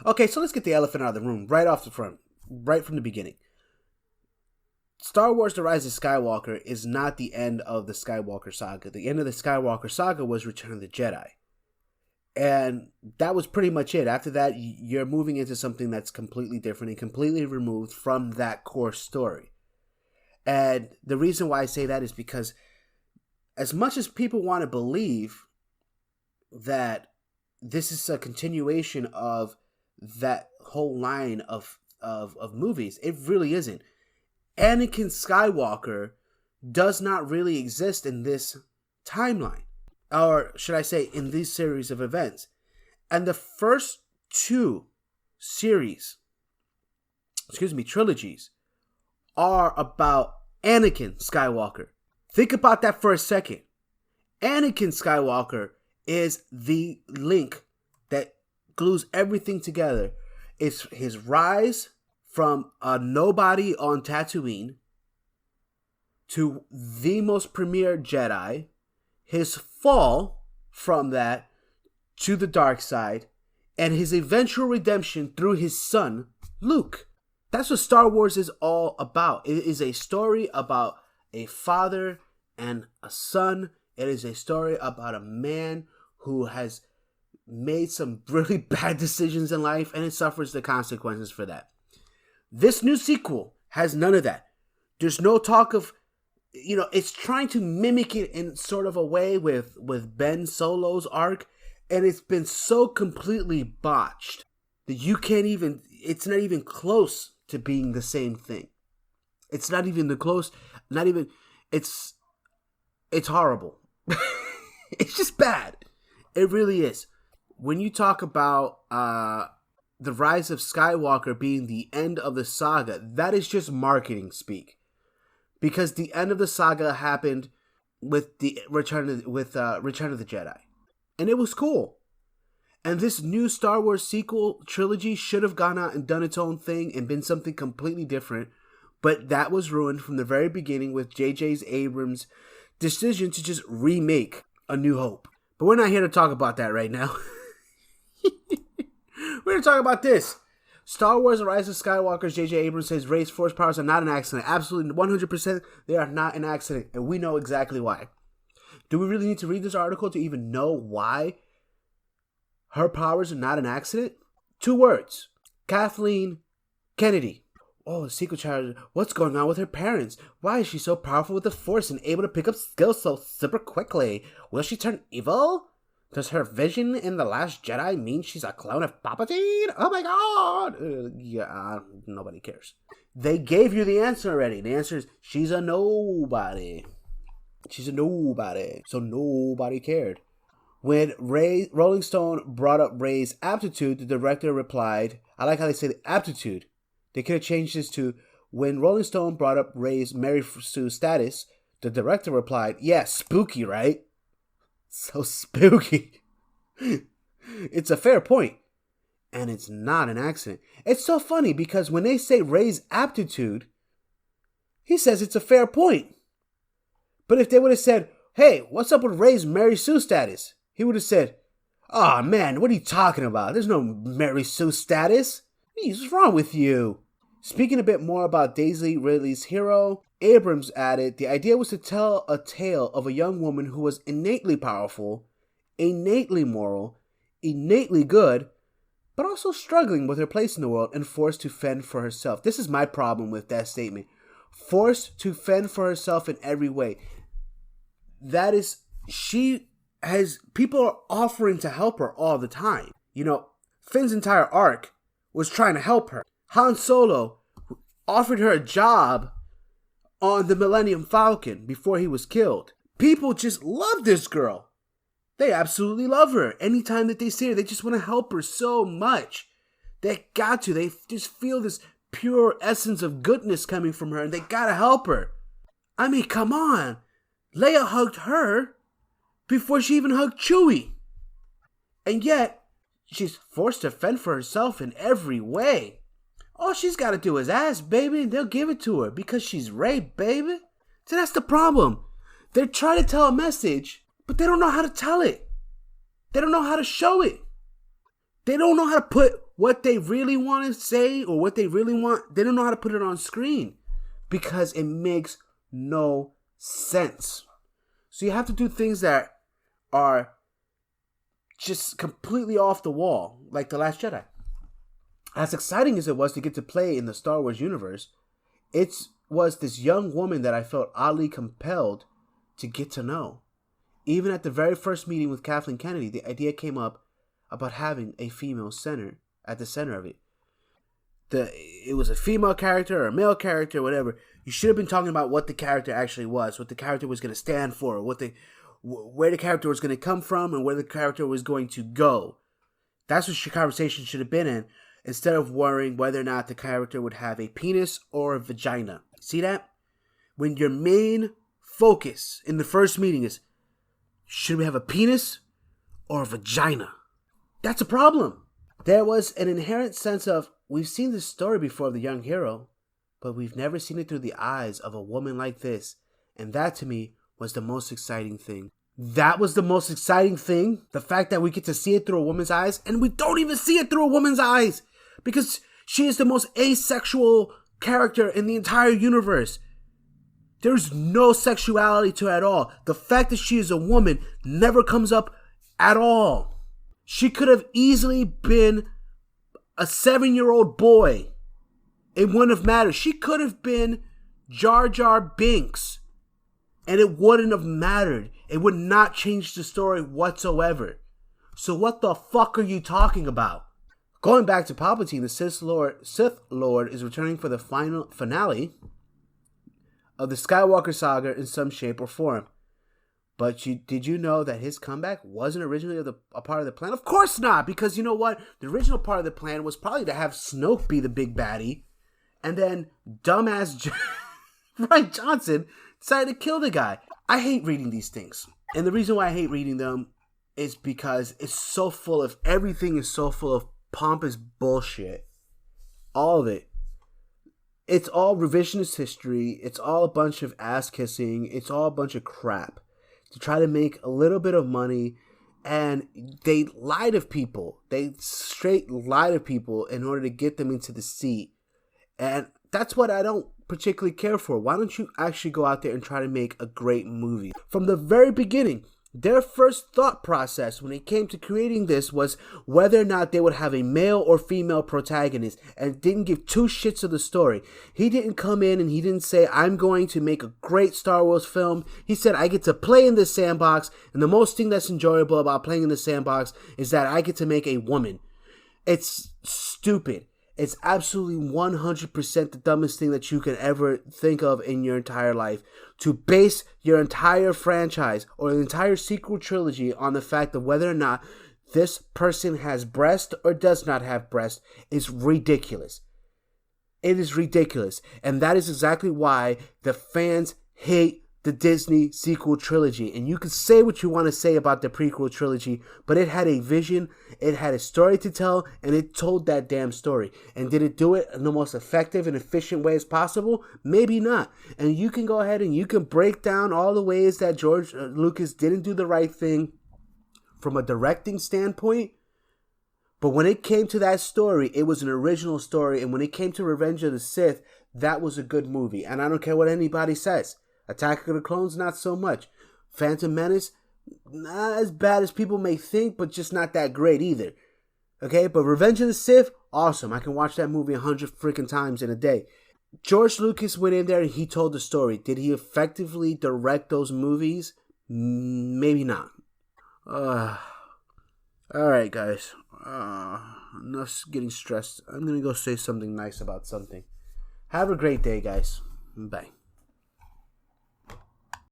Okay, so let's get the elephant out of the room right off the front, right from the beginning. Star Wars The Rise of Skywalker is not the end of the Skywalker saga. The end of the Skywalker saga was Return of the Jedi. And that was pretty much it. After that, you're moving into something that's completely different and completely removed from that core story. And the reason why I say that is because as much as people want to believe that this is a continuation of that whole line of movies, it really isn't. Anakin Skywalker does not really exist in this timeline, or should I say in this series of events. And the first two trilogies are about Anakin Skywalker. Think about that for a second. Anakin Skywalker is the link that glues everything together. It's his rise from a nobody on Tatooine to the most premier Jedi, his fall from that to the dark side, and his eventual redemption through his son, Luke. That's what Star Wars is all about. It is a story about a father and a son. It is a story about a man who has made some really bad decisions in life, and it suffers the consequences for that. This new sequel has none of that. There's no talk of, it's trying to mimic it in sort of a way with Ben Solo's arc, and it's been so completely botched that it's not even close to being the same thing. It's not even it's horrible. It's just bad. It really is. When you talk about the Rise of Skywalker being the end of the saga, that is just marketing speak. Because the end of the saga happened with the Return of the Jedi. And it was cool. And this new Star Wars sequel trilogy should have gone out and done its own thing and been something completely different. But that was ruined from the very beginning with J.J. Abrams' decision to just remake A New Hope. But we're not here to talk about that right now. We're going to talk about this. Star Wars The Rise of Skywalker, J.J. Abrams says Rey's force powers are not an accident. Absolutely, 100%, they are not an accident. And we know exactly why. Do we really need to read this article to even know why her powers are not an accident? 2 words. Kathleen Kennedy. Oh, the secret child. What's going on with her parents? Why is she so powerful with the Force and able to pick up skills so super quickly? Will she turn evil? Does her vision in The Last Jedi mean she's a clone of Palpatine? Oh my god! Nobody cares. They gave you the answer already. The answer is she's a nobody. She's a nobody. So nobody cared. When Rolling Stone brought up Rey's aptitude, the director replied, I like how they say the aptitude. They could have changed this to, when Rolling Stone brought up Rey's Mary Sue status, the director replied, yeah, spooky, right? So spooky. It's a fair point. And it's not an accident. It's so funny because when they say Rey's aptitude, he says it's a fair point. But if they would have said, hey, what's up with Rey's Mary Sue status? He would have said, oh man, what are you talking about? There's no Mary Sue status. What's wrong with you? Speaking a bit more about Daisy Ridley's hero, Abrams added, the idea was to tell a tale of a young woman who was innately powerful, innately moral, innately good, but also struggling with her place in the world and forced to fend for herself. This is my problem with that statement. Forced to fend for herself in every way. That is, people are offering to help her all the time. Finn's entire arc was trying to help her. Han Solo offered her a job on the Millennium Falcon before he was killed. People just love this girl. They absolutely love her. Anytime that they see her, they just want to help her so much. They got to. They just feel this pure essence of goodness coming from her, and they gotta help her. I mean, come on. Leia hugged her before she even hugged Chewie. And yet, she's forced to fend for herself in every way. All she's got to do is ask, baby, and they'll give it to her because she's Rey, baby. So that's the problem. They're trying to tell a message, but they don't know how to tell it. They don't know how to show it. They don't know how to put what they really want to say or what they really want. They don't know how to put it on screen because it makes no sense. So you have to do things that are just completely off the wall, like The Last Jedi. As exciting as it was to get to play in the Star Wars universe, it was this young woman that I felt oddly compelled to get to know. Even at the very first meeting with Kathleen Kennedy, the idea came up about having a female center at the center of it. It was a female character or a male character, whatever. You should have been talking about what the character actually was, what the character was going to stand for, where the character was going to come from, and where the character was going to go. That's what your conversation should have been in, instead of worrying whether or not the character would have a penis or a vagina. See that? When your main focus in the first meeting is, should we have a penis or a vagina? That's a problem. There was an inherent sense of, we've seen this story before of the young hero, but we've never seen it through the eyes of a woman like this. And that, to me, was the most exciting thing. That was the most exciting thing. The fact that we get to see it through a woman's eyes, and we don't even see it through a woman's eyes, because she is the most asexual character in the entire universe. There's no sexuality to her at all. The fact that she is a woman never comes up at all. She could have easily been a 7-year-old boy. It wouldn't have mattered. She could have been Jar Jar Binks, and it wouldn't have mattered. It would not change the story whatsoever. So what the fuck are you talking about? Going back to Palpatine, the Sith Lord is returning for the finale of the Skywalker saga in some shape or form. But did you know that his comeback wasn't originally a part of the plan? Of course not, because you know what? The original part of the plan was probably to have Snoke be the big baddie, and then dumbass Rian Johnson decided to kill the guy. I hate reading these things. And the reason why I hate reading them is because everything is so full of pompous bullshit. All of it. It's all revisionist history. It's all a bunch of ass kissing. It's all a bunch of crap to try to make a little bit of money. And they lie to people. They straight lie to people in order to get them into the seat. And that's what I don't particularly care for. Why don't you actually go out there and try to make a great movie? From the very beginning, their first thought process when it came to creating this was whether or not they would have a male or female protagonist, and didn't give two shits of the story. He didn't come in and he didn't say, I'm going to make a great Star Wars film. He said, I get to play in this sandbox, and the most thing that's enjoyable about playing in the sandbox is that I get to make a woman. It's stupid. It's absolutely 100% the dumbest thing that you can ever think of in your entire life. To base your entire franchise or the entire sequel trilogy on the fact of whether or not this person has breast or does not have breast is ridiculous. It is ridiculous. And that is exactly why the fans hate the Disney sequel trilogy. And you can say what you want to say about the prequel trilogy, but it had a vision, it had a story to tell, and it told that damn story. And did it do it in the most effective and efficient way as possible? Maybe not. And you can go ahead and you can break down all the ways that George Lucas didn't do the right thing from a directing standpoint. But when it came to that story, it was an original story. And when it came to Revenge of the Sith, that was a good movie. And I don't care what anybody says. Attack of the Clones, not so much. Phantom Menace, not as bad as people may think, but just not that great either. Okay, but Revenge of the Sith, awesome. I can watch that movie 100 freaking times in a day. George Lucas went in there and he told the story. Did he effectively direct those movies? Maybe not. Alright, guys. Enough getting stressed. I'm going to go say something nice about something. Have a great day, guys. Bye.